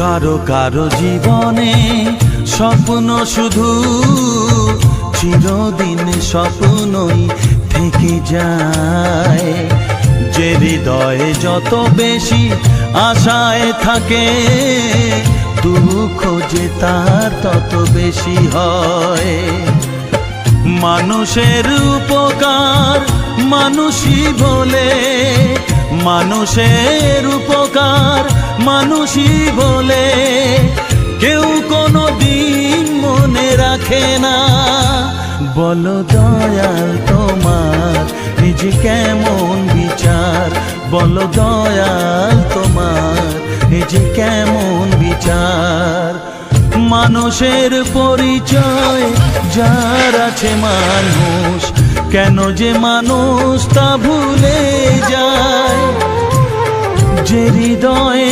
কারো কারো জীবনে স্বপ্ন শুধু চিরদিন স্বপ্নই থেকে যায়। যে হৃদয়ে যত বেশি আশায় থাকে, দুঃখ যে তার তত বেশি হয়। মানুষের উপকার মানুষই বলে, মানুষের উপকার মানুষই বলে, কেউ কোনো দিন মনে রাখে না। বলো দয়াল তোমার নিজ কেমন বিচার, বলো দয়াল তোমার নিজ কেমন বিচার। মানুষের পরিচয় যার আছে মানুষ, কেন যে মানুষ তা ভুলে যায়। যে হৃদয়ে